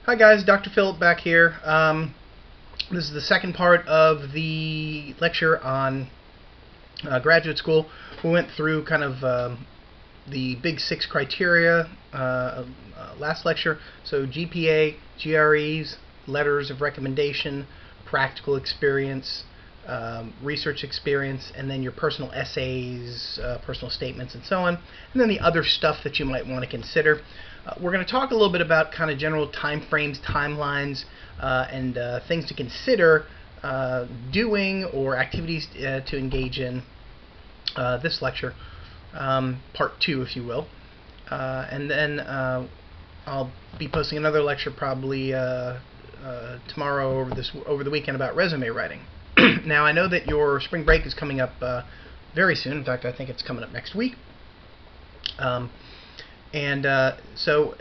Hi guys, Dr. Philip back here. This is the second part of the lecture on graduate school. We went through kind of the big 6 criteria last lecture. So GPA, GREs, letters of recommendation, practical experience, research experience, and then your personal essays, personal statements, and so on. And then the other stuff that you might want to consider. We're going to talk a little bit about kind of general time frames, timelines, and things to consider doing or activities to engage in this lecture, part 2, if you will. And then I'll be posting another lecture probably tomorrow over the weekend about resume writing. Now, I know that your spring break is coming up very soon. In fact, I think it's coming up next week. So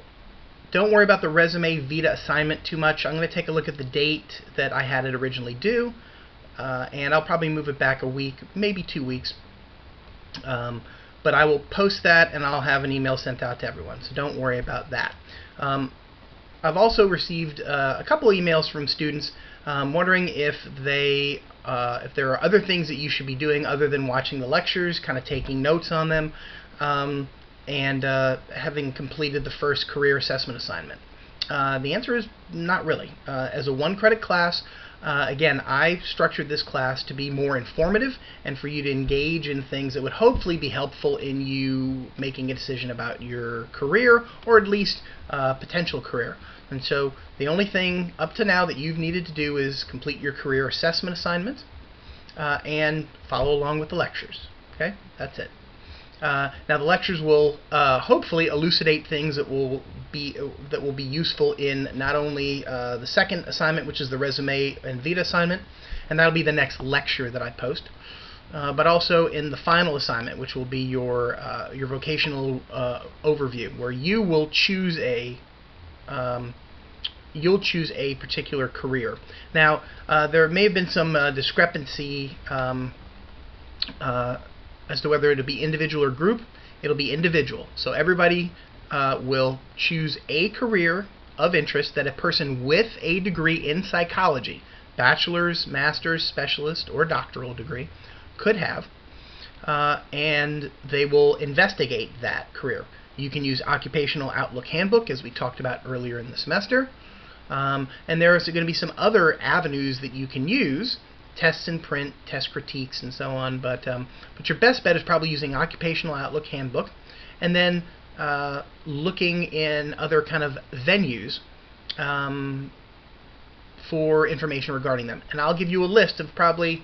don't worry about the resume Vita assignment too much. I'm going to take a look at the date that I had it originally due, and I'll probably move it back a week, maybe 2 weeks. But I will post that, and I'll have an email sent out to everyone, so don't worry about that. I've also received a couple of emails from students wondering if there are other things that you should be doing other than watching the lectures, kind of taking notes on them, and having completed the first career assessment assignment. The answer is not really. As a 1-credit class, again, I've structured this class to be more informative and for you to engage in things that would hopefully be helpful in you making a decision about your career, or at least potential career. And so the only thing up to now that you've needed to do is complete your career assessment assignment and follow along with the lectures. Okay, that's it. Now the lectures will hopefully elucidate things that will be useful in not only the second assignment, which is the resume and Vita assignment, and that'll be the next lecture that I post, but also in the final assignment, which will be your vocational overview, where you will choose a particular career. Now there may have been some discrepancy as to whether it'll be individual or group. It'll be individual. So everybody will choose a career of interest that a person with a degree in psychology, bachelor's, master's, specialist, or doctoral degree, could have, and they will investigate that career. You can use Occupational Outlook Handbook, as we talked about earlier in the semester, and there's going to be some other avenues that you can use, tests in print, test critiques, and so on, but your best bet is probably using Occupational Outlook Handbook, and then looking in other kind of venues for information regarding them. And I'll give you a list of probably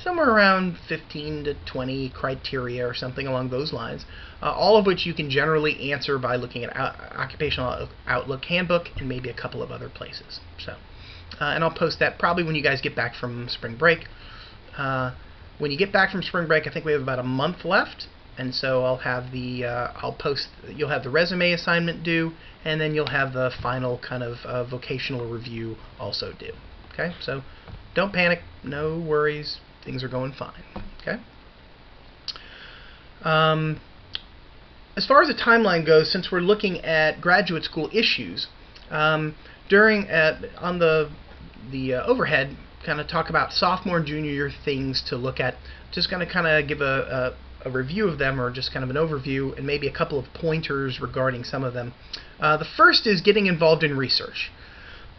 somewhere around 15 to 20 criteria or something along those lines, all of which you can generally answer by looking at Occupational Outlook Handbook and maybe a couple of other places. So. And I'll post that probably when you guys get back from spring break. When you get back from spring break, I think we have about a month left, and so I'll have you'll have the resume assignment due, and then you'll have the final kind of vocational review also due. Okay, so don't panic, no worries, things are going fine. Okay. As far as the timeline goes, since we're looking at graduate school issues, on the overhead, kind of talk about sophomore and junior year things to look at. Just going to kind of give a review of them, or just kind of an overview, and maybe a couple of pointers regarding some of them. The first is getting involved in research.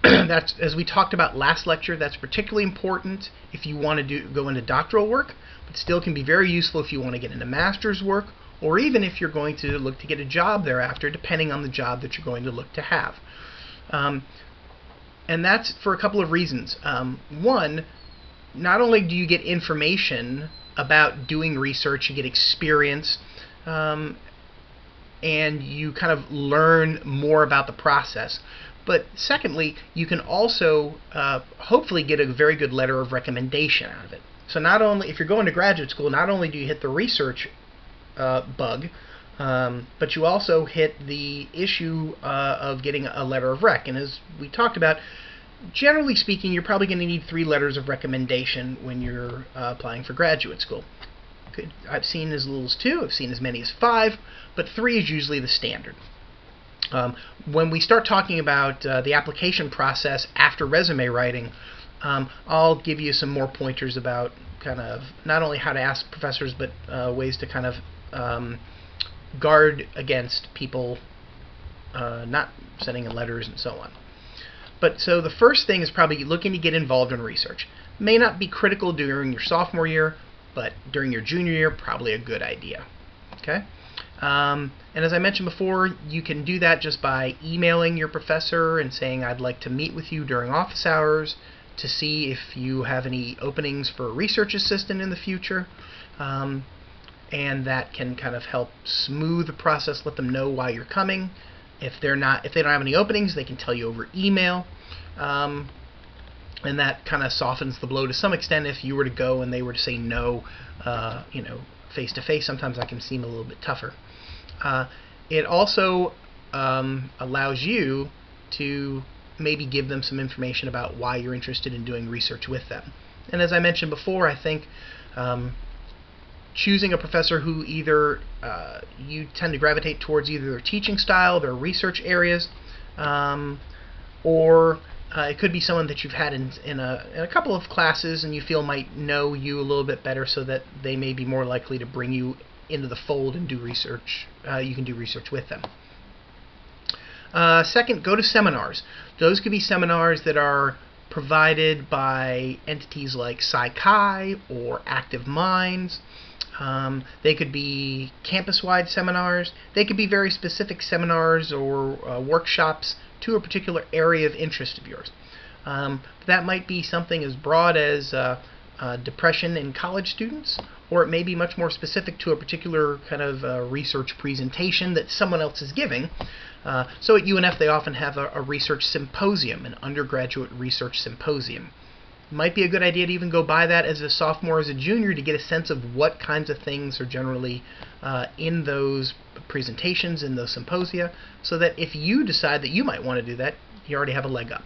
That's, as we talked about last lecture, that's particularly important if you want to go into doctoral work, but still can be very useful if you want to get into master's work, or even if you're going to look to get a job thereafter, depending on the job that you're going to look to have. And that's for a couple of reasons. One, not only do you get information about doing research, you get experience, and you kind of learn more about the process. But secondly, you can also hopefully get a very good letter of recommendation out of it. So not only, if you're going to graduate school, not only do you hit the research bug, but you also hit the issue of getting a letter of rec. And as we talked about, generally speaking, you're probably going to need 3 letters of recommendation when you're applying for graduate school. I've seen as little as 2, I've seen as many as 5, but 3 is usually the standard. When we start talking about the application process after resume writing, I'll give you some more pointers about kind of not only how to ask professors, but ways to kind of guard against people not sending in letters and so on. But so the first thing is probably looking to get involved in research. May not be critical during your sophomore year, but during your junior year, probably a good idea. Okay? And as I mentioned before, you can do that just by emailing your professor and saying, I'd like to meet with you during office hours to see if you have any openings for a research assistant in the future. And that can kind of help smooth the process, let them know why you're coming. If they don't have any openings, they can tell you over email. And that kind of softens the blow to some extent. If you were to go and they were to say no, face to face, sometimes that can seem a little bit tougher. It also allows you to maybe give them some information about why you're interested in doing research with them. And as I mentioned before, I think choosing a professor who either you tend to gravitate towards either their teaching style, their research areas, or it could be someone that you've had in a couple of classes and you feel might know you a little bit better, so that they may be more likely to bring you into the fold and do research. You can do research with them. Second, go to seminars. Those could be seminars that are provided by entities like Sci-Chi or Active Minds. They could be campus-wide seminars. They could be very specific seminars or workshops to a particular area of interest of yours. That might be something as broad as depression in college students, or it may be much more specific to a particular kind of research presentation that someone else is giving. So at UNF they often have a research symposium, an undergraduate research symposium. Might be a good idea to even go by that as a sophomore, as a junior, to get a sense of what kinds of things are generally in those presentations, in those symposia, so that if you decide that you might want to do that, you already have a leg up.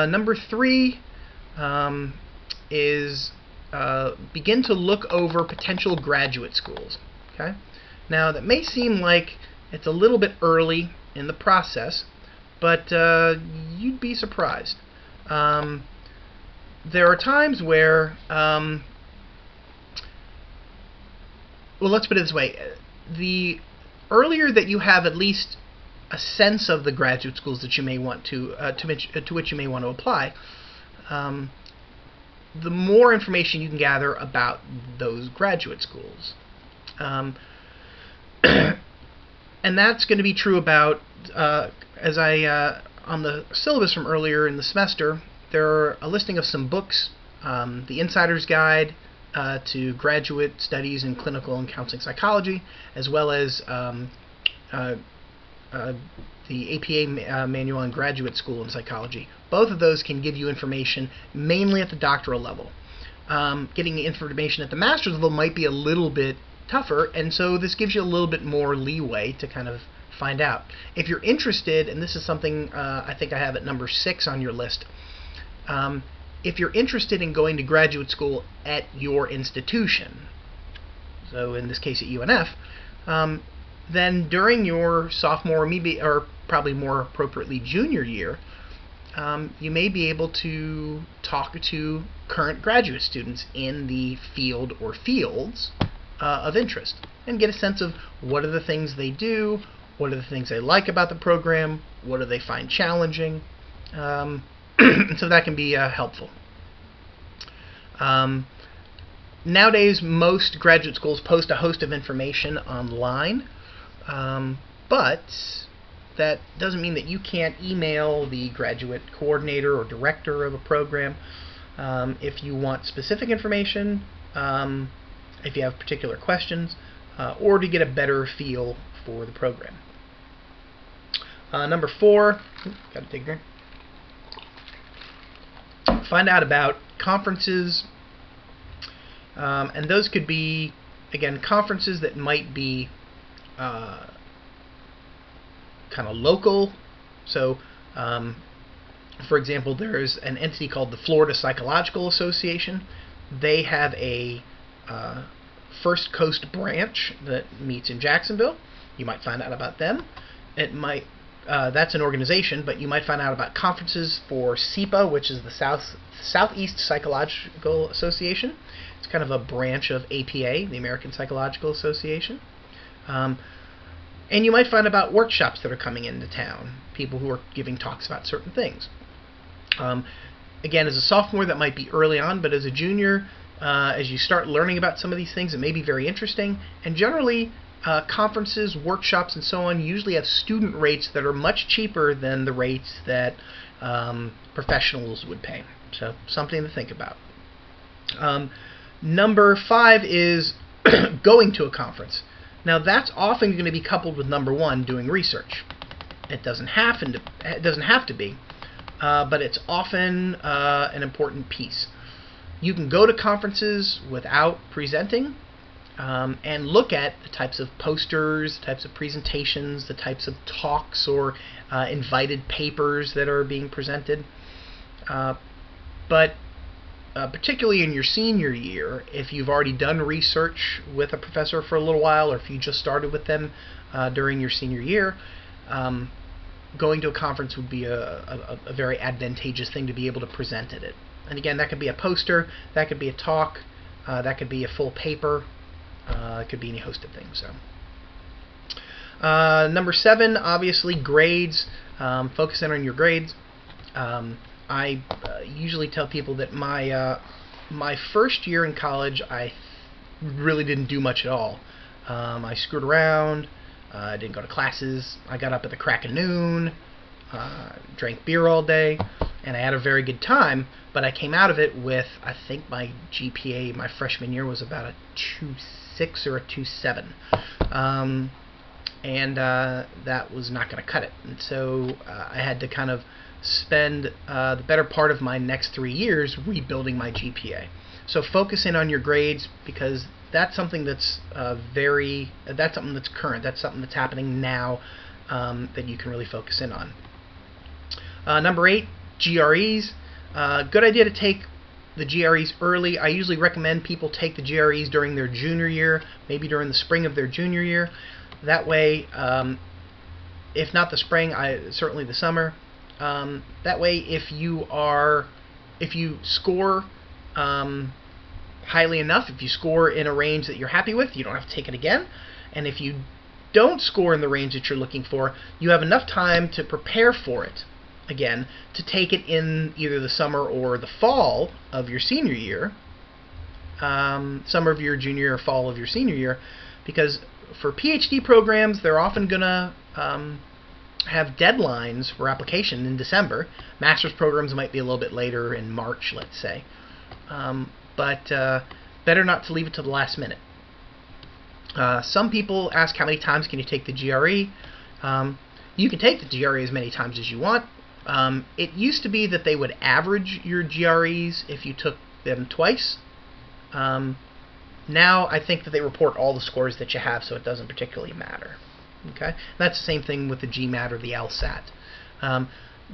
Number 3 is begin to look over potential graduate schools. Okay? Now, that may seem like it's a little bit early in the process, but you'd be surprised. There are times where, well, let's put it this way. The earlier that you have at least a sense of the graduate schools that you may want to which you may want to apply, the more information you can gather about those graduate schools. And that's going to be true about, as I on the syllabus from earlier in the semester, there are a listing of some books, The Insider's Guide to Graduate Studies in Clinical and Counseling Psychology, as well as the APA Manual on Graduate School in Psychology. Both of those can give you information mainly at the doctoral level. Getting information at the master's level might be a little bit tougher, and so this gives you a little bit more leeway to kind of find out. If you're interested, and this is something I think I have at number 6 on your list, if you're interested in going to graduate school at your institution, so in this case at UNF, then during your sophomore, maybe, or probably more appropriately junior year, you may be able to talk to current graduate students in the field or fields of interest and get a sense of what are the things they do, what are the things they like about the program, what do they find challenging, so that can be helpful. Nowadays, most graduate schools post a host of information online, but that doesn't mean that you can't email the graduate coordinator or director of a program if you want specific information, if you have particular questions, or to get a better feel for the program. Number 4, gotta take a drink. Find out about conferences, and those could be, again, conferences that might be kind of local. So, for example, there's an entity called the Florida Psychological Association. They have a First Coast branch that meets in Jacksonville. You might find out about them. It might that's an organization, but you might find out about conferences for SEPA, which is the Southeast Psychological Association. It's kind of a branch of APA, the American Psychological Association. And you might find about workshops that are coming into town, people who are giving talks about certain things. Again, as a sophomore, that might be early on, but as a junior, as you start learning about some of these things, it may be very interesting. And generally, conferences, workshops, and so on usually have student rates that are much cheaper than the rates that professionals would pay. So something to think about. Number 5 is going to a conference. Now that's often going to be coupled with number 1, doing research. It doesn't have to be, but it's often an important piece. You can go to conferences without presenting and look at the types of posters, the types of presentations, the types of talks or invited papers that are being presented. But particularly in your senior year, if you've already done research with a professor for a little while, or if you just started with them during your senior year, going to a conference would be a very advantageous thing to be able to present at it. And again, that could be a poster, that could be a talk, that could be a full paper, it could be any host of things. So, number 7, obviously grades. Focus in on your grades. I usually tell people that my first year in college, I really didn't do much at all. I screwed around. I didn't go to classes. I got up at the crack of noon, drank beer all day, and I had a very good time. But I came out of it with, I think my GPA my freshman year was about a 2.6 or a 2.7, and that was not going to cut it. And so I had to kind of spend the better part of my next 3 years rebuilding my GPA. So focus in on your grades, because that's something that's that's something that's current. That's something that's happening now that you can really focus in on. Number 8, GREs. Good idea to take the GREs early. I usually recommend people take the GREs during their junior year, maybe during the spring of their junior year. That way, if not the spring, certainly the summer. That way, if you score highly enough, if you score in a range that you're happy with, you don't have to take it again. And if you don't score in the range that you're looking for, you have enough time to prepare for it again, to take it in either the summer or the fall of your senior year, summer of your junior year or fall of your senior year, because for PhD programs, they're often going to have deadlines for application in December. Master's programs might be a little bit later, in March, let's say. But better not to leave it to the last minute. Some people ask, how many times can you take the GRE? You can take the GRE as many times as you want. It used to be that they would average your GREs if you took them twice. Now I think that they report all the scores that you have, so it doesn't particularly matter. Okay, that's the same thing with the GMAT or the LSAT.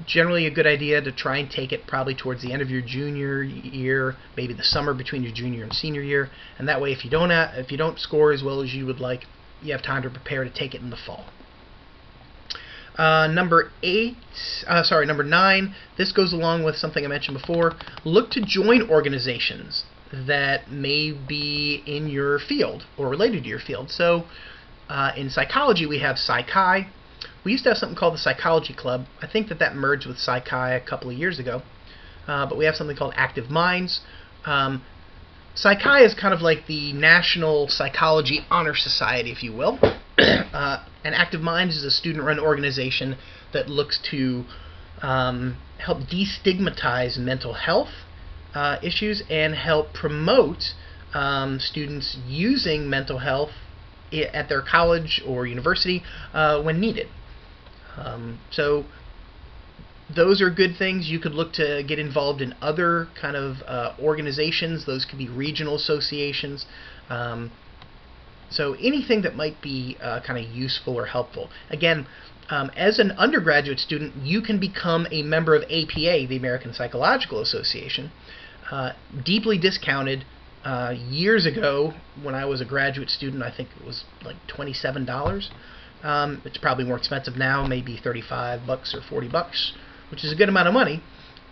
Generally a good idea to try and take it probably towards the end of your junior year, maybe the summer between your junior and senior year, and that way if you don't score as well as you would like, you have time to prepare to take it in the fall. Number 9, this goes along with something I mentioned before. Look to join organizations that may be in your field or related to your field. So in psychology, we have Psych-Chi. We used to have something called the Psychology Club. I think that merged with Psych-Chi a couple of years ago. But we have something called Active Minds. Psych-Chi is kind of like the National Psychology Honor Society, if you will. And Active Minds is a student-run organization that looks to help destigmatize mental health issues and help promote students using mental health at their college or university when needed. So those are good things. You could look to get involved in other kind of organizations. Those could be regional associations. So anything that might be kind of useful or helpful. Again, as an undergraduate student, you can become a member of APA, the American Psychological Association, deeply discounted. Years ago, when I was a graduate student, I think it was like $27. It's probably more expensive now, maybe $35 or $40, which is a good amount of money.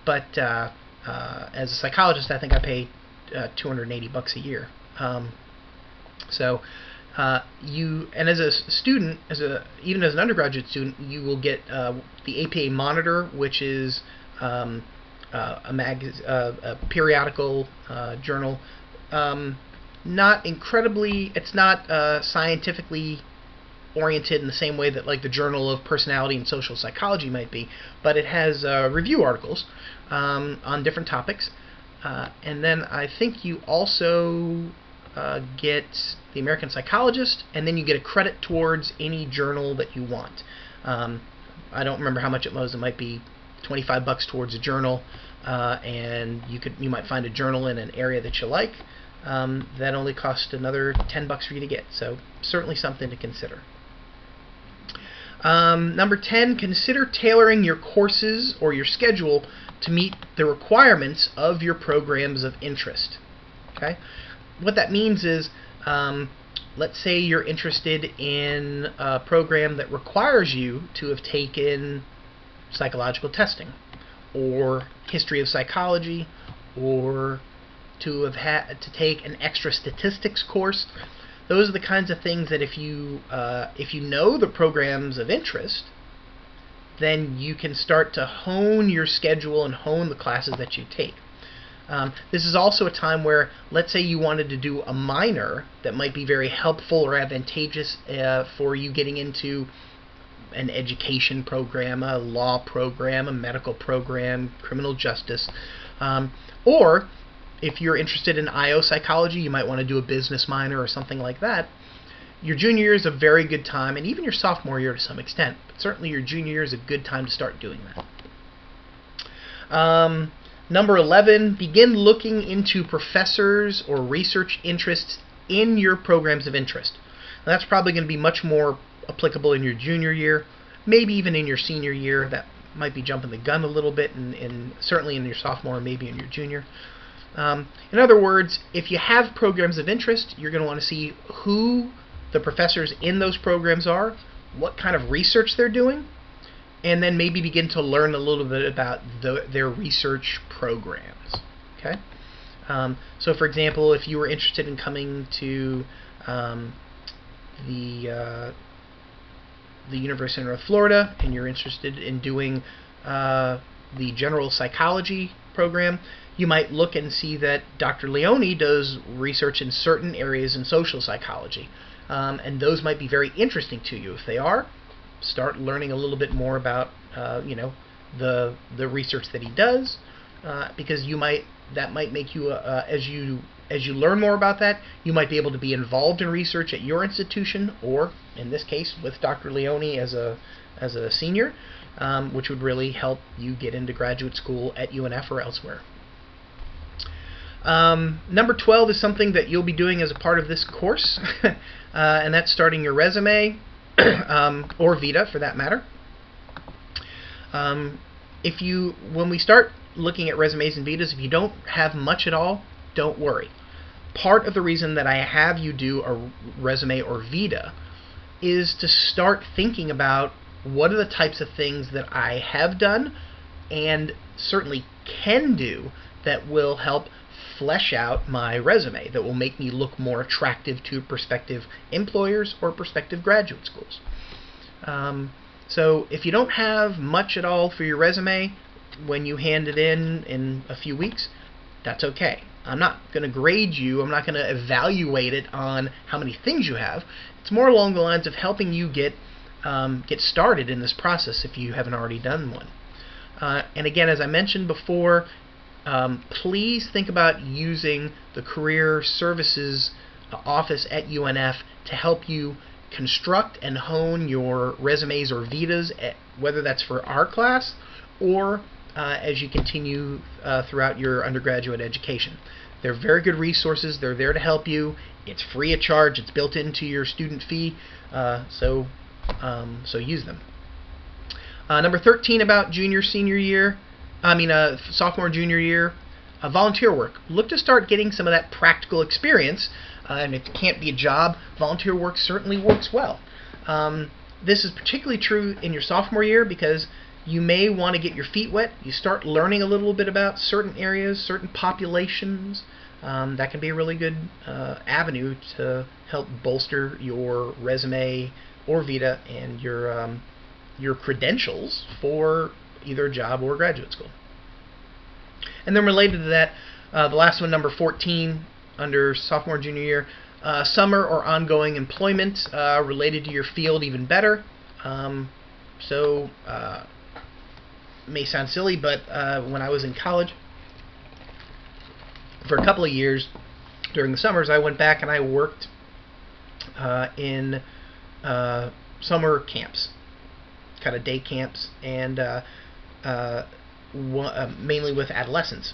But as a psychologist, I think I pay $280 a year. And as a student, even as an undergraduate student, you will get the APA Monitor, which is a periodical journal. It's not scientifically oriented in the same way that like the Journal of Personality and Social Psychology might be, but it has review articles on different topics. And then I think you also get the American Psychologist, and then you get a credit towards any journal that you want. I don't remember how much it was. It might be $25 towards a journal, and you might find a journal in an area that you like. That only cost another $10 for you to get. So certainly something to consider. Number 10, consider tailoring your courses or your schedule to meet the requirements of your programs of interest. Okay? What that means is, let's say you're interested in a program that requires you to have taken psychological testing, or history of psychology, or to have had to take an extra statistics course. Those are the kinds of things that if you know the programs of interest, then you can start to hone your schedule and hone the classes that you take. This is also a time where, let's say you wanted to do a minor that might be very helpful or advantageous for you getting into an education program, a law program, a medical program, criminal justice, or if you're interested in IO psychology, you might want to do a business minor or something like that. Your junior year is a very good time, and even your sophomore year to some extent, but certainly your junior year is a good time to start doing that. Number 11, begin looking into professors or research interests in your programs of interest. Now, that's probably going to be much more applicable in your junior year, maybe even in your senior year. That might be jumping the gun a little bit, and certainly in your sophomore, maybe in your junior. In other words, if you have programs of interest, you're going to want to see who the professors in those programs are, what kind of research they're doing, and then maybe begin to learn a little bit about their research programs. Okay. So, for example, if you were interested in coming to the University of North Florida, and you're interested in doing the general psychology program, you might look and see that Dr. Leone does research in certain areas in social psychology, and those might be very interesting to you. If they are, start learning a little bit more about the research that he does, because that might make you as you learn more about that, you might be able to be involved in research at your institution, or in this case with Dr. Leone as a senior, which would really help you get into graduate school at UNF or elsewhere. Number 12 is something that you'll be doing as a part of this course, and that's starting your resume, or Vita for that matter. When we start looking at resumes and Vitas, if you don't have much at all, don't worry. Part of the reason that I have you do a resume or Vita is to start thinking about what are the types of things that I have done and certainly can do that will help flesh out my resume, that will make me look more attractive to prospective employers or prospective graduate schools. So if you don't have much at all for your resume when you hand it in a few weeks, that's okay. I'm not going to grade you. I'm not going to evaluate it on how many things you have. It's more along the lines of helping you get started in this process if you haven't already done one. And again, as I mentioned before, please think about using the Career Services office at UNF to help you construct and hone your resumes or Vitas, whether that's for our class or as you continue throughout your undergraduate education. They're very good resources. They're there to help you. It's free of charge. It's built into your student fee, so use them. Number 13 about sophomore, junior year, volunteer work. Look to start getting some of that practical experience, and if it can't be a job, volunteer work certainly works well. This is particularly true in your sophomore year because you may want to get your feet wet. You start learning a little bit about certain areas, certain populations. That can be a really good avenue to help bolster your resume or vita and your credentials for either a job or graduate school. And then related to that, the last one, number 14, under sophomore and junior year, summer or ongoing employment related to your field, even better. May sound silly, but when I was in college, for a couple of years during the summers, I went back and I worked in summer camps, kind of day camps, and mainly with adolescents.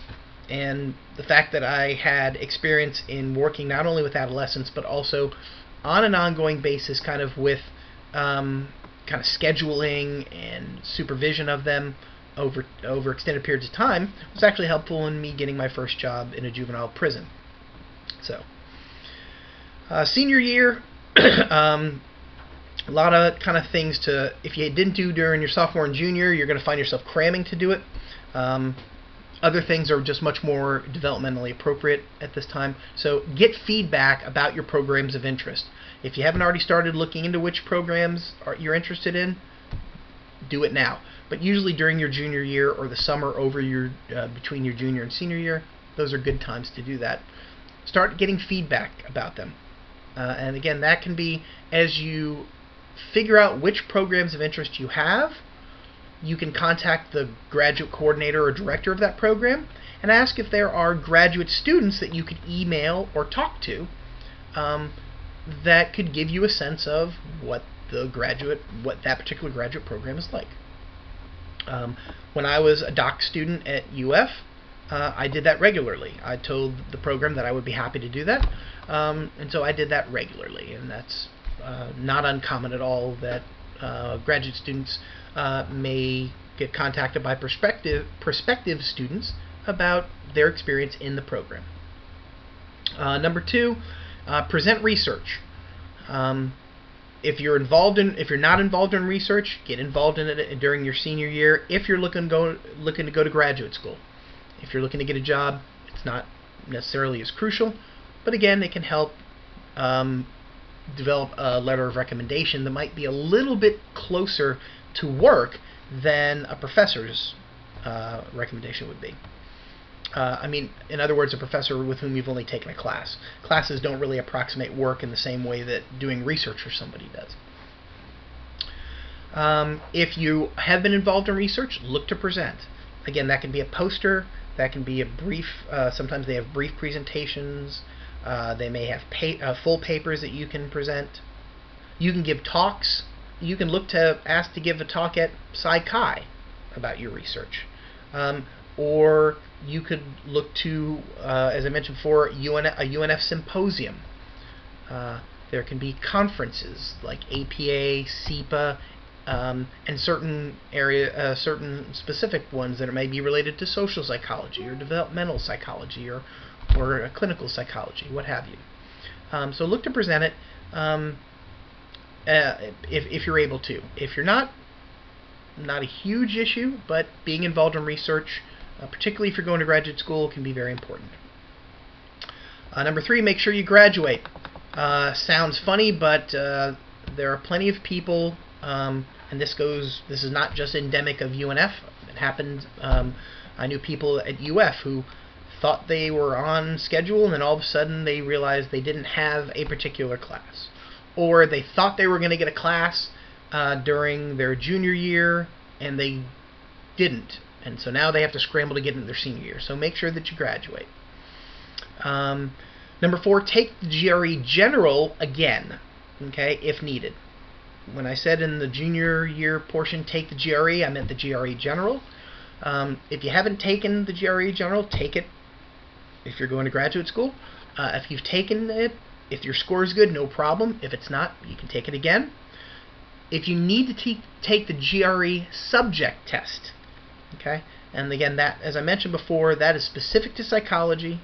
And the fact that I had experience in working not only with adolescents but also on an ongoing basis, kind of with kind of scheduling and supervision of them over extended periods of time, was actually helpful in me getting my first job in a juvenile prison. So, senior year, a lot of kind of things to, if you didn't do during your sophomore and junior, you're going to find yourself cramming to do it. Other things are just much more developmentally appropriate at this time. So get feedback about your programs of interest. If you haven't already started looking into which programs you're interested in, do it now. But usually during your junior year or the summer over your between your junior and senior year, those are good times to do that. Start getting feedback about them. And again, that can be as you figure out which programs of interest you have. You can contact the graduate coordinator or director of that program and ask if there are graduate students that you could email or talk to that could give you a sense of what that particular graduate program is like. When I was a doc student at UF, I did that regularly. I told the program that I would be happy to do that, and so I did that regularly, and that's not uncommon at all that graduate students may get contacted by prospective students about their experience in the program. Number 2, present research. If you're not involved in research, get involved in it during your senior year. If you're looking to go to graduate school, if you're looking to get a job, it's not necessarily as crucial, but again, it can help develop a letter of recommendation that might be a little bit closer to work than a professor's recommendation would be. I mean, in other words, a professor with whom you've only taken a class. Classes don't really approximate work in the same way that doing research for somebody does. If you have been involved in research, look to present. Again, that can be a poster, that can be a brief, sometimes they have brief presentations, they may have full papers that you can present. You can give talks. You can look to ask to give a talk at Psi Chi about your research. Or you could look to, as I mentioned before, a UNF symposium. There can be conferences like APA, SEPA, and certain specific ones that may be related to social psychology or developmental psychology or clinical psychology, what have you. So look to present it if you're able to. If you're not a huge issue, but being involved in research, particularly if you're going to graduate school, can be very important. Number 3, make sure you graduate. Sounds funny, but there are plenty of people, and this is not just endemic of UNF. It happened. I knew people at UF who thought they were on schedule, and then all of a sudden they realized they didn't have a particular class, or they thought they were going to get a class during their junior year, and they didn't. And so now they have to scramble to get into their senior year. So make sure that you graduate. Number 4, take the GRE General again, okay, if needed. When I said in the junior year portion, take the GRE, I meant the GRE General. If you haven't taken the GRE General, take it if you're going to graduate school. If you've taken it, if your score is good, no problem. If it's not, you can take it again. If you need to take the GRE subject test, okay, and again, that, as I mentioned before, that is specific to psychology.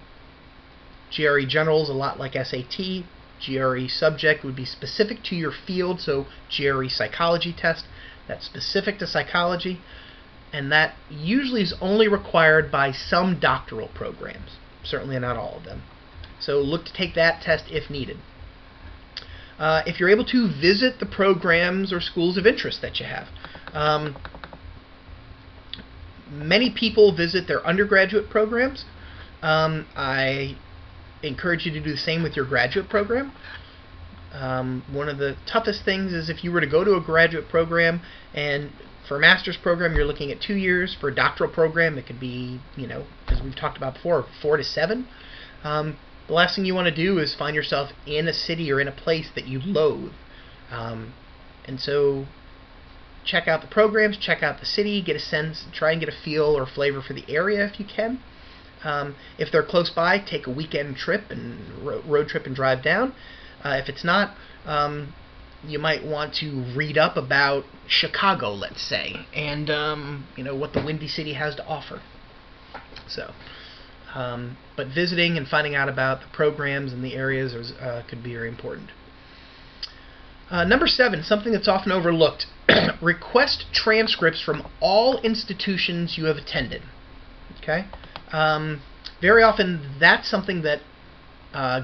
GRE General is a lot like SAT. GRE subject would be specific to your field, so GRE psychology test, that's specific to psychology, and that usually is only required by some doctoral programs, certainly not all of them. So look to take that test if needed. If you're able to visit the programs or schools of interest that you have. Many people visit their undergraduate programs. I encourage you to do the same with your graduate program. One of the toughest things is if you were to go to a graduate program, and for a master's program you're looking at 2 years. For a doctoral program it could be, as we've talked about before, 4 to 7. The last thing you want to do is find yourself in a city or in a place that you loathe. And so check out the programs, check out the city, get a sense, try and get a feel or flavor for the area if you can. If they're close by, take a weekend trip and road trip and drive down. If it's not, you might want to read up about Chicago, let's say, and what the Windy City has to offer. So, but visiting and finding out about the programs and the areas could be very important. Number 7, something that's often overlooked. Request transcripts from all institutions you have attended. Okay? Very often that's something that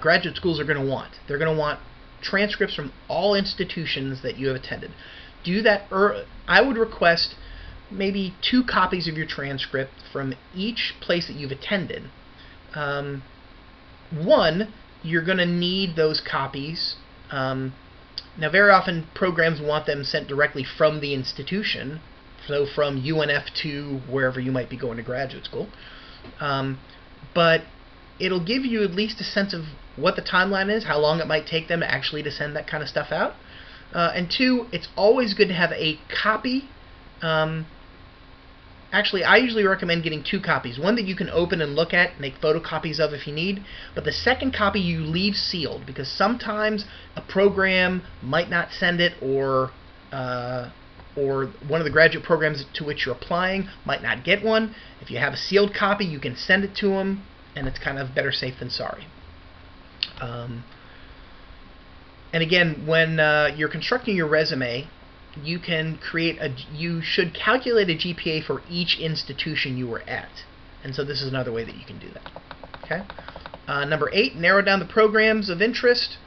graduate schools are going to want. They're going to want transcripts from all institutions that you have attended. Do that. I would request maybe 2 copies of your transcript from each place that you've attended. One, you're going to need those copies. Now, very often programs want them sent directly from the institution, so from UNF to wherever you might be going to graduate school. But it'll give you at least a sense of what the timeline is, how long it might take them actually to send that kind of stuff out. And 2, it's always good to have a copy. Actually, I usually recommend getting 2 copies. One that you can open and look at, make photocopies of if you need, but the second copy you leave sealed, because sometimes a program might not send it, or one of the graduate programs to which you're applying might not get one. If you have a sealed copy, you can send it to them, and it's kind of better safe than sorry. And again, when you're constructing your resume, you should calculate a GPA for each institution you were at. And so this is another way that you can do that. Okay. Number 8, narrow down the programs of interest.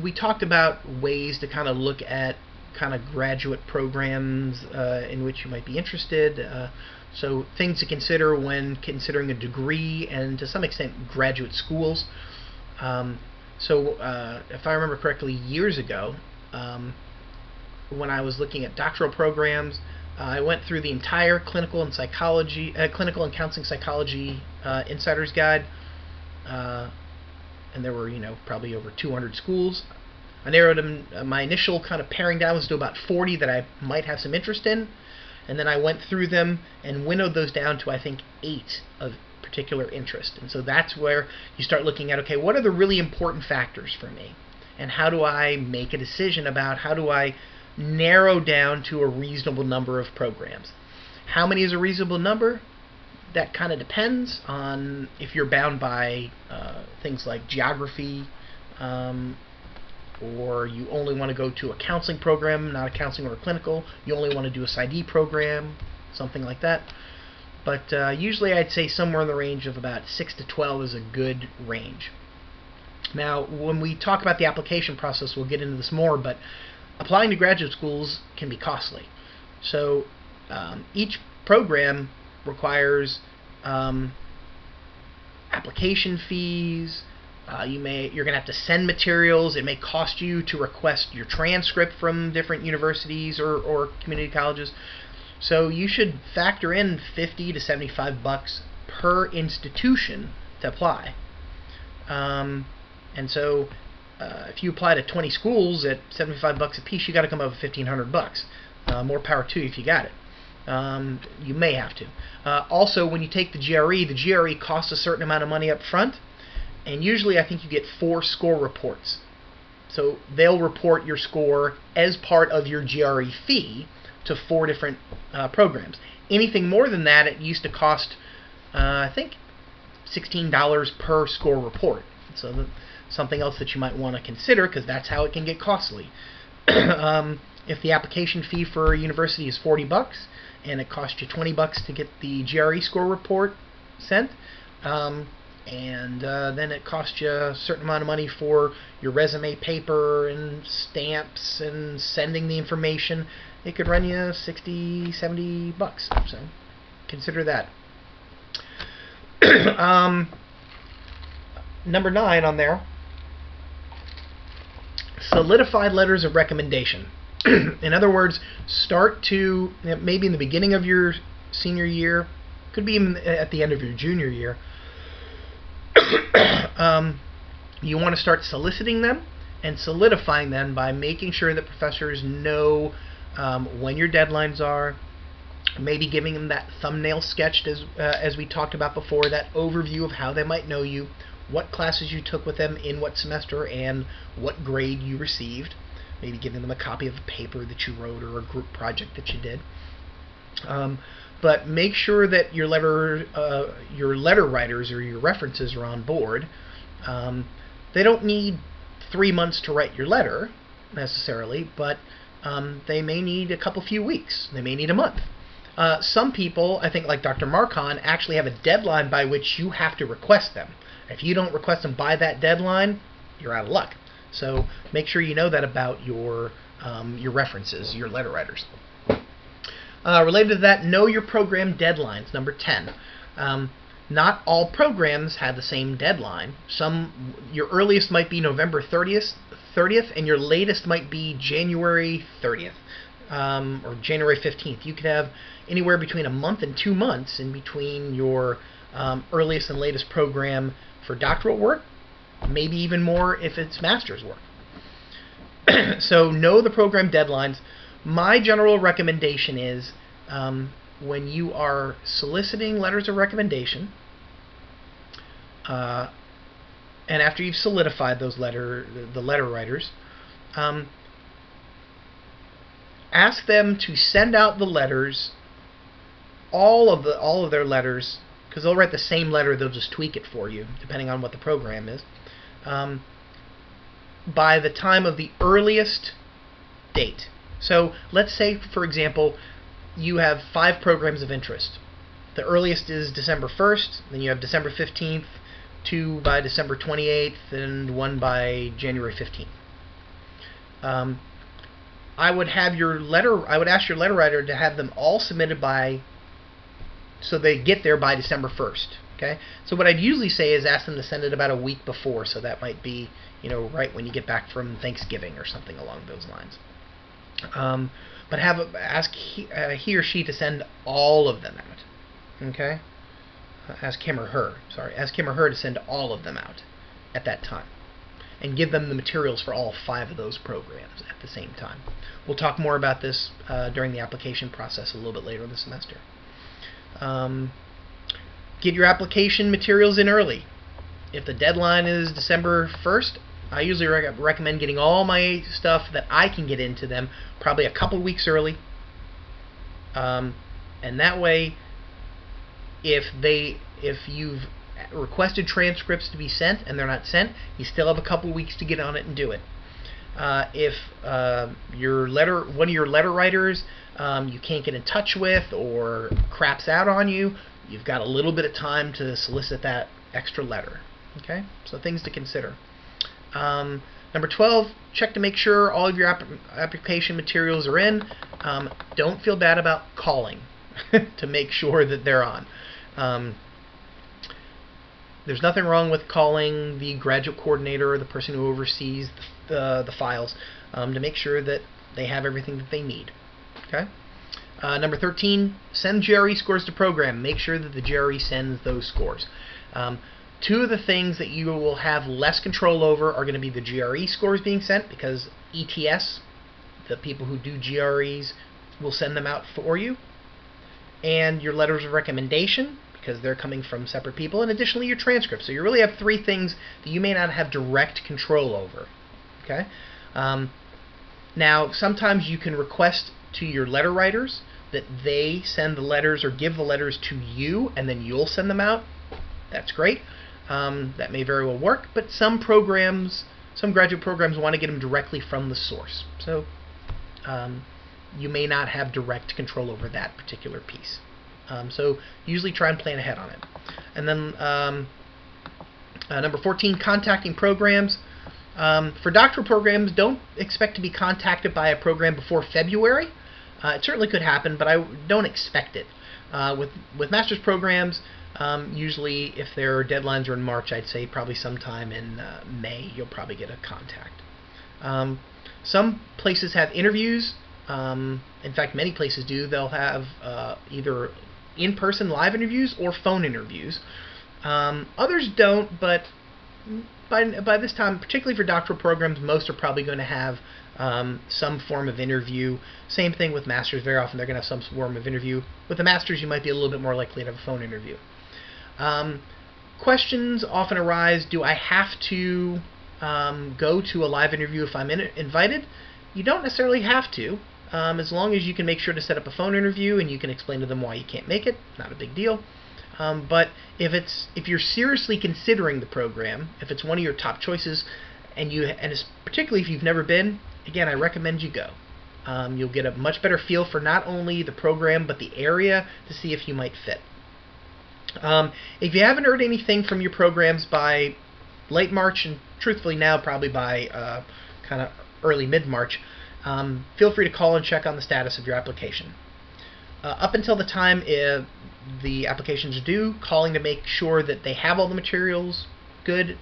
We talked about ways to kind of look at kind of graduate programs in which you might be interested. So things to consider when considering a degree, and to some extent graduate schools. If I remember correctly, years ago, when I was looking at doctoral programs, I went through the entire clinical and counseling psychology insider's guide, and there were probably over 200 schools. I narrowed them. My initial kind of paring down was to about 40 that I might have some interest in, and then I went through them and winnowed those down to I think 8 of particular interest. And so that's where you start looking at, okay, what are the really important factors for me, and how do I make a decision about how do I narrow down to a reasonable number of programs. How many is a reasonable number? That kind of depends on if you're bound by things like geography, or you only want to go to a counseling program, not a counseling or a clinical. You only want to do a PsyD program, something like that. But usually I'd say somewhere in the range of about 6 to 12 is a good range. Now, when we talk about the application process, we'll get into this more, but applying to graduate schools can be costly. So each program requires application fees. You're going to have to send materials. It may cost you to request your transcript from different universities or community colleges. So you should factor in $50 to $75 per institution to apply. And so if you apply to 20 schools at $75 a piece, you got to come up with $1,500. More power to you if you got it. You may have to. Also, when you take the GRE costs a certain amount of money up front, and usually I think you get 4 score reports. So they'll report your score as part of your GRE fee to 4 different programs. Anything more than that, it used to cost I think $16 per score report. So something else that you might want to consider, because that's how it can get costly. If the application fee for a university is $40 and it costs you $20 to get the GRE score report sent, and then it costs you a certain amount of money for your resume paper and stamps and sending the information, it could run you $60, $70. So consider that. Number 9 on there, solidified letters of recommendation. In other words, start to, maybe in the beginning of your senior year, could be even at the end of your junior year, you want to start soliciting them and solidifying them by making sure that professors know when your deadlines are, maybe giving them that thumbnail sketched as we talked about before, that overview of how they might know you, what classes you took with them in what semester, and what grade you received. Maybe giving them a copy of a paper that you wrote or a group project that you did. But make sure that your letter writers or your references are on board. They don't need 3 months to write your letter necessarily, but they may need a few weeks. They may need a month. Some people, I think like Dr. Marcon, actually have a deadline by which you have to request them. If you don't request them by that deadline, you're out of luck. So make sure you know that about your references, your letter writers. Related to that, know your program deadlines, number 10. Not all programs have the same deadline. Your earliest might be November 30th, and your latest might be January 30th or January 15th. You could have anywhere between a month and 2 months in between your earliest and latest program for doctoral work, maybe even more if it's master's work. So know the program deadlines. My general recommendation is when you are soliciting letters of recommendation, and after you've solidified those the letter writers, ask them to send out the letters, all of their letters, because they'll write the same letter, they'll just tweak it for you depending on what the program is, by the time of the earliest date. So let's say, for example, you have 5 programs of interest. The earliest is December 1st, then you have December 15th, 2 by December 28th, and 1 by January 15th. I would ask your letter writer to have them all submitted so they get there by December 1st. Okay? So what I'd usually say is ask them to send it about a week before, so that might be, right when you get back from Thanksgiving or something along those lines. But ask he or she to send all of them out. Okay? Ask him or her to send all of them out at that time, and give them the materials for all 5 of those programs at the same time. We'll talk more about this during the application process a little bit later in the semester. Get your application materials in early. If the deadline is December 1st, I usually recommend getting all my stuff that I can get into them probably a couple weeks early. And that way, if you've requested transcripts to be sent and they're not sent, you still have a couple weeks to get on it and do it. If one of your letter writers you can't get in touch with or craps out on you, you've got a little bit of time to solicit that extra letter. Okay, so things to consider. Number 12, check to make sure all of your application materials are in. Don't feel bad about calling to make sure that they're on. There's nothing wrong with calling the graduate coordinator or the person who oversees the files to make sure that they have everything that they need. Okay. Number 13, send GRE scores to program. Make sure that the GRE sends those scores. 2 of the things that you will have less control over are going to be the GRE scores being sent, because ETS, the people who do GREs, will send them out for you, and your letters of recommendation, because they're coming from separate people, and additionally your transcripts. So you really have 3 things that you may not have direct control over. Okay. Now, sometimes you can request to your letter writers that they send the letters or give the letters to you and then you'll send them out, that's great. That may very well work, but some graduate programs want to get them directly from the source. So you may not have direct control over that particular piece. So usually try and plan ahead on it. And then number 14, contacting programs. For doctoral programs, don't expect to be contacted by a program before February. It certainly could happen, but I don't expect it. With master's programs, usually if their deadlines are in March, I'd say probably sometime in May you'll probably get a contact. Some places have interviews. In fact, many places do. They'll have either in-person live interviews or phone interviews. Others don't, but by this time, particularly for doctoral programs, most are probably going to have some form of interview. Same thing with masters. Very often they're going to have some form of interview. With the masters, you might be a little bit more likely to have a phone interview. Questions often arise: do I have to go to a live interview if I'm invited? You don't necessarily have to. As long as you can make sure to set up a phone interview and you can explain to them why you can't make it, not a big deal. But if you're seriously considering the program, if it's one of your top choices, and particularly if you've never been, again, I recommend you go. You'll get a much better feel for not only the program but the area to see if you might fit. If you haven't heard anything from your programs by late March, and truthfully now probably by kind of early mid-March, feel free to call and check on the status of your application. Up until the time the applications are due, calling to make sure that they have all the materials good.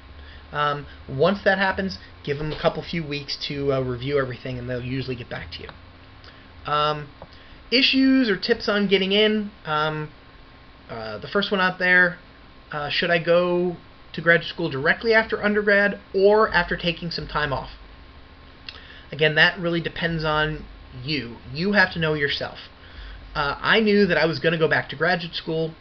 Once that happens, give them a few weeks to review everything, and they'll usually get back to you. Issues or tips on getting in. The first one out there, should I go to graduate school directly after undergrad or after taking some time off? Again, that really depends on you. You have to know yourself. I knew that I was going to go back to graduate school.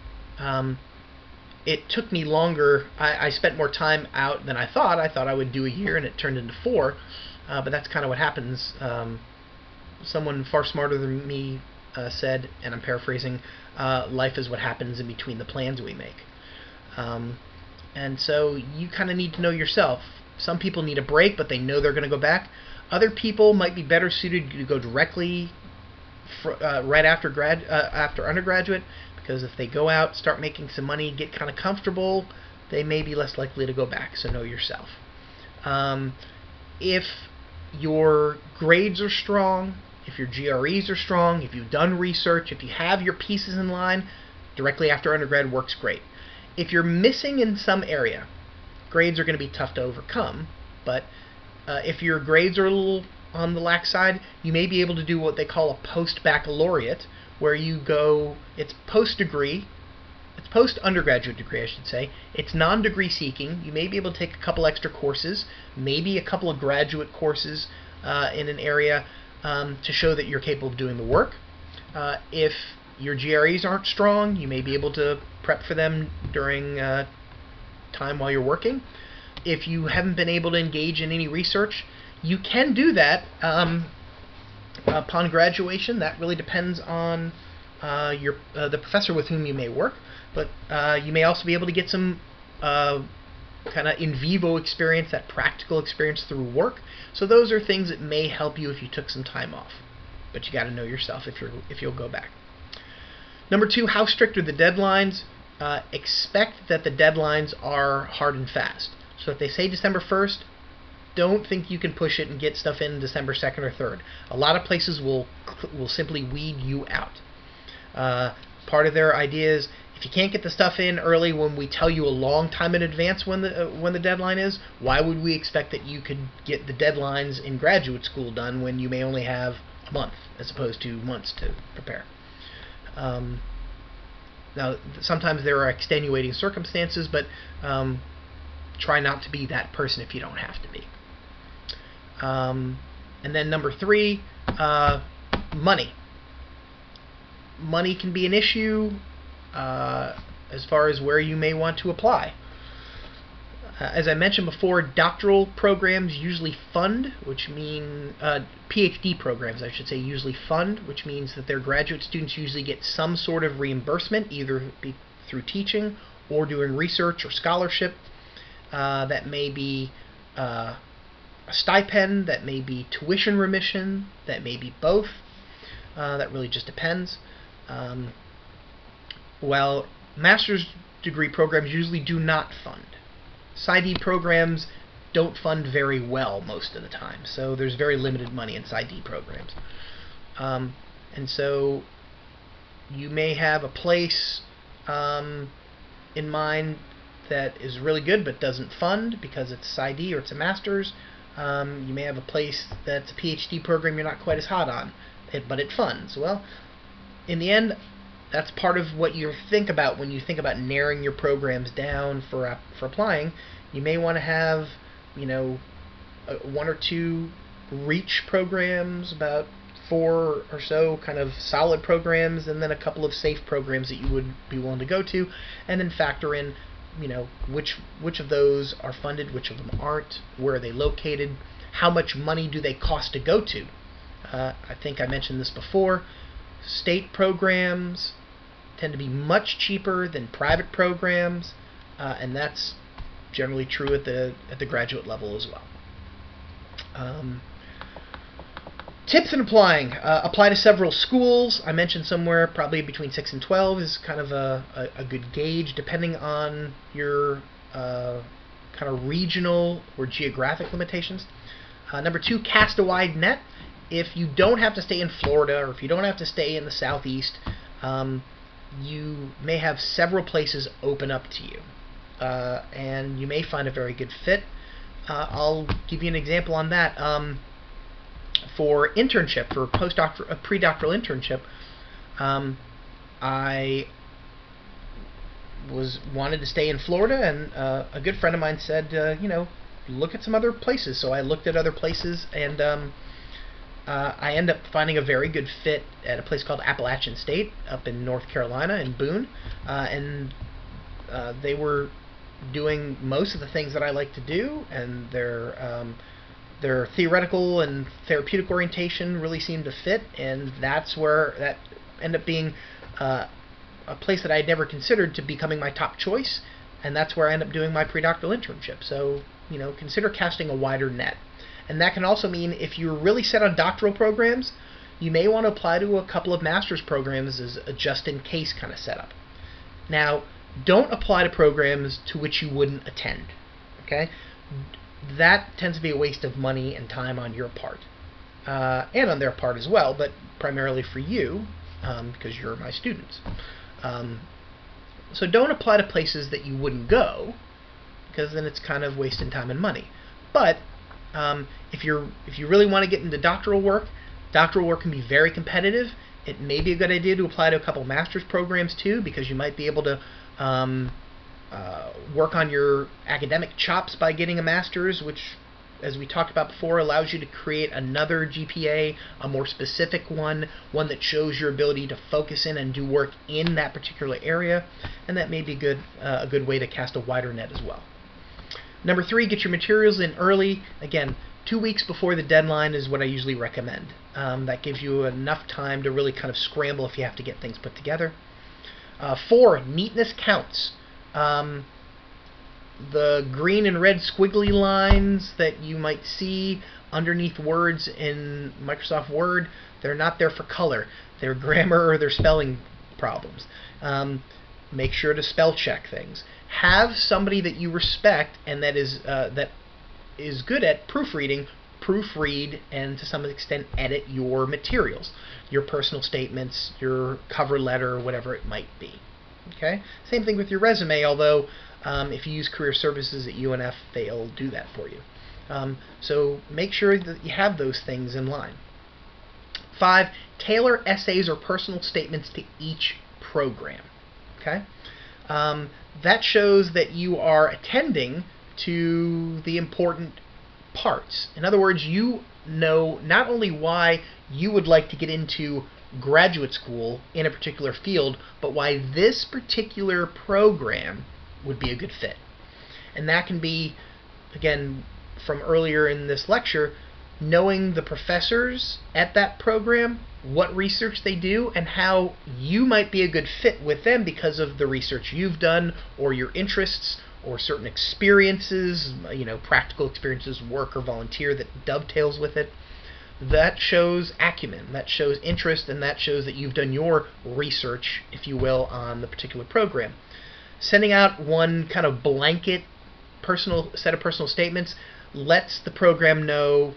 It took me longer. I spent more time out than I thought. I thought I would do a year, and it turned into 4. But that's kind of what happens. Someone far smarter than me said, and I'm paraphrasing, life is what happens in between the plans we make. And so you kind of need to know yourself. Some people need a break, but they know they're going to go back. Other people might be better suited to go directly right after undergraduate, because if they go out, start making some money, get kind of comfortable, they may be less likely to go back. So know yourself. If your grades are strong, if your GREs are strong, if you've done research, if you have your pieces in line, directly after undergrad works great. If you're missing in some area, grades are going to be tough to overcome, but if your grades are a little on the lax side, you may be able to do what they call a post-baccalaureate, where you go, it's post-degree, it's post-undergraduate degree, I should say. It's non-degree seeking. You may be able to take a couple extra courses, maybe a couple of graduate courses in an area to show that you're capable of doing the work. If your GREs aren't strong, you may be able to prep for them during time while you're working. If you haven't been able to engage in any research, you can do that upon graduation. That really depends on the professor with whom you may work, but you may also be able to get some kind of in vivo experience, that practical experience through work. So those are things that may help you if you took some time off, but you got to know yourself if you'll go back. Number 2, how strict are the deadlines? Expect that the deadlines are hard and fast. So if they say December 1st, don't think you can push it and get stuff in December 2nd or 3rd. A lot of places will simply weed you out. Part of their idea is, if you can't get the stuff in early when we tell you a long time in advance when the deadline is, why would we expect that you could get the deadlines in graduate school done when you may only have a month as opposed to months to prepare? Now, sometimes there are extenuating circumstances, but try not to be that person if you don't have to be. And then number 3, money. Money can be an issue as far as where you may want to apply. As I mentioned before, doctoral programs usually fund, which mean PhD programs, I should say, usually fund, which means that their graduate students usually get some sort of reimbursement, either through teaching or doing research or scholarship. That may be a stipend, that may be tuition remission, that may be both. That really just depends. While master's degree programs usually do not fund. PsyD programs don't fund very well most of the time, so there's very limited money in PsyD programs. And so you may have a place in mind that is really good but doesn't fund because it's PsyD or it's a master's. You may have a place that's a PhD program you're not quite as hot on, but it funds. Well, in the end, that's part of what you think about when you think about narrowing your programs down for applying. You may want to have, one or two reach programs, about 4 or so kind of solid programs, and then a couple of safe programs that you would be willing to go to, and then factor in, which of those are funded, which of them aren't, where are they located, how much money do they cost to go to. I think I mentioned this before. State programs tend to be much cheaper than private programs, and that's generally true at the graduate level as well. Tips in applying. Apply to several schools. I mentioned somewhere probably between 6 and 12 is kind of a good gauge, depending on your kind of regional or geographic limitations. Number 2, cast a wide net. If you don't have to stay in Florida, or if you don't have to stay in the Southeast, you may have several places open up to you, and you may find a very good fit. I'll give you an example on that. For internship, for a pre-doctoral internship, I wanted to stay in Florida, and a good friend of mine said, look at some other places. So I looked at other places, and I ended up finding a very good fit at a place called Appalachian State up in North Carolina, in Boone, and they were doing most of the things that I like to do, and their theoretical and therapeutic orientation really seemed to fit, and that's where that ended up being a place that I had never considered to becoming my top choice, and that's where I ended up doing my pre-doctoral internship. So, consider casting a wider net. And that can also mean if you're really set on doctoral programs, you may want to apply to a couple of master's programs as a just-in-case kind of setup. Now, don't apply to programs to which you wouldn't attend. Okay? That tends to be a waste of money and time on your part, and on their part as well, but primarily for you, because you're my students. So don't apply to places that you wouldn't go, because then it's kind of wasting time and money. But if you really want to get into doctoral work can be very competitive. It may be a good idea to apply to a couple master's programs too, because you might be able to work on your academic chops by getting a master's, which, as we talked about before, allows you to create another GPA, a more specific one that shows your ability to focus in and do work in that particular area, and that may be a good way to cast a wider net as well. Number 3, get your materials in early. Again, 2 weeks before the deadline is what I usually recommend. That gives you enough time to really kind of scramble if you have to get things put together. 4, neatness counts. The green and red squiggly lines that you might see underneath words in Microsoft Word, they're not there for color. They're grammar or they're spelling problems. Make sure to spell check things. Have somebody that you respect and that is good at proofreading, proofread, and to some extent edit your materials, your personal statements, your cover letter, whatever it might be. Okay? Same thing with your resume, although if you use career services at UNF, they'll do that for you. So make sure that you have those things in line. 5, tailor essays or personal statements to each program. Okay? That shows that you are attending to the important parts. In other words, you know not only why you would like to get into graduate school in a particular field, but why this particular program would be a good fit. And that can be, again, from earlier in this lecture, knowing the professors at that program, what research they do, and how you might be a good fit with them because of the research you've done, or your interests, or certain experiences, practical experiences, work or volunteer that dovetails with it. That shows acumen, that shows interest, and that shows that you've done your research, if you will, on the particular program. Sending out one kind of blanket set of personal statements lets the program know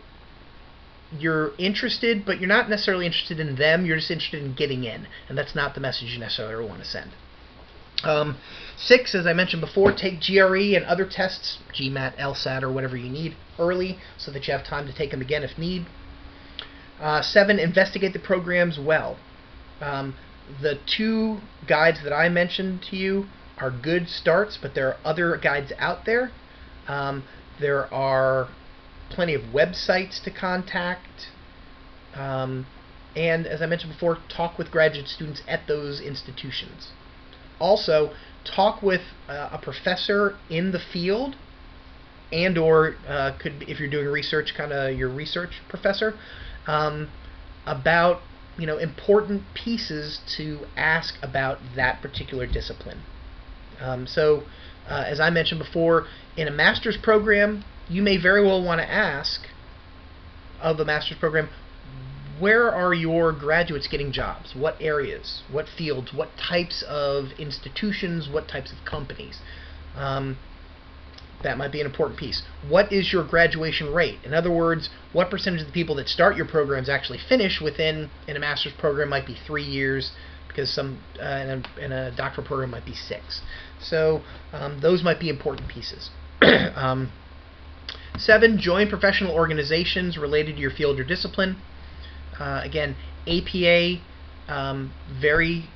you're interested, but you're not necessarily interested in them, you're just interested in getting in, and that's not the message you necessarily want to send. 6, as I mentioned before, take GRE and other tests, GMAT, LSAT, or whatever you need early so that you have time to take them again if need. 7, investigate the programs well. The 2 guides that I mentioned to you are good starts, but there are other guides out there. There are plenty of websites to contact. And as I mentioned before, talk with graduate students at those institutions. Also, talk with a professor in the field, and or if you're doing research, kind of your research professor, about important pieces to ask about that particular discipline. As I mentioned before, in a master's program, you may very well want to ask of the master's program, where are your graduates getting jobs? What areas? What fields? What types of institutions? What types of companies? That might be an important piece. What is your graduation rate? In other words, what percentage of the people that start your programs actually finish in a master's program might be 3 years, because some in a doctoral program might be 6. So those might be important pieces. 7, join professional organizations related to your field or discipline. Again, APA, very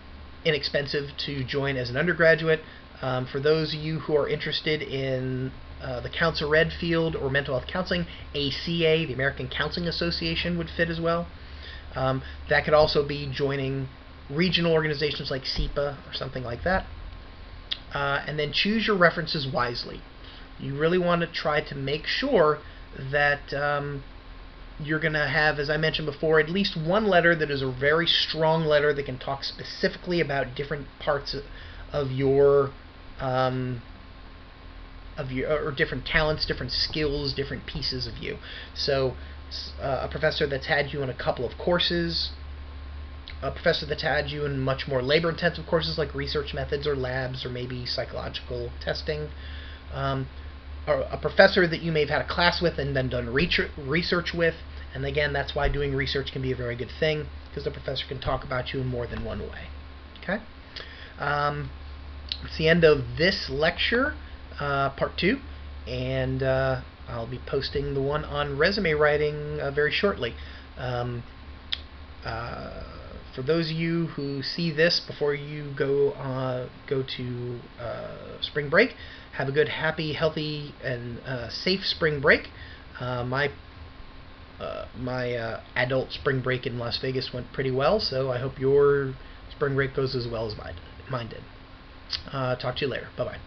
inexpensive to join as an undergraduate. For those of you who are interested in the Counsel Ed field or mental health counseling, ACA, the American Counseling Association, would fit as well. That could also be joining regional organizations like SEPA or something like that. And then choose your references wisely. You really want to try to make sure that you're going to have, as I mentioned before, at least one letter that is a very strong letter that can talk specifically about different parts of your or different talents, different skills, different pieces of you. So a professor that's had you in a couple of courses, a professor that's had you in much more labor-intensive courses like research methods or labs or maybe psychological testing, or a professor that you may have had a class with and then done research with. And again, that's why doing research can be a very good thing, because the professor can talk about you in more than one way. Okay? It's the end of this lecture, part 2, and I'll be posting the one on resume writing very shortly. For those of you who see this before you go to spring break, have a good, happy, healthy, and safe spring break. My adult spring break in Las Vegas went pretty well, so I hope your spring break goes as well as mine did. Talk to you later. Bye-bye.